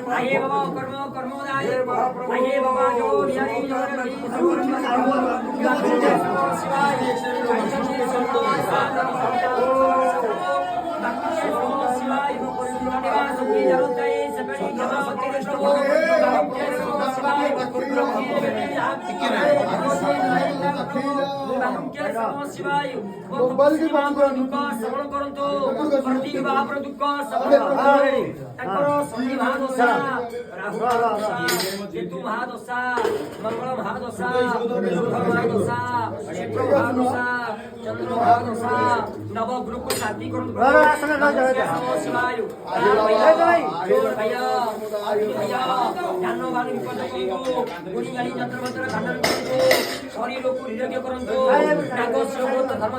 आये बाबा कर्म कर्मोदाय आये बाबा जो बिहारी जो शिवाय शिवाय श्रवण करंतु प्रति बापर दुख राहु केतु महादशा मंगल महादशा शुभ महादशा शुक्र महादशा चंद्र महादशा नव ग्रुप शांति करंतु शिवाय ध्यान वाली विपद करंतु गुणी गाड़ी यंत्र मंत्र खंडन करंतु शरीर को निरोग्य करंतु नागो श्लोक धर्म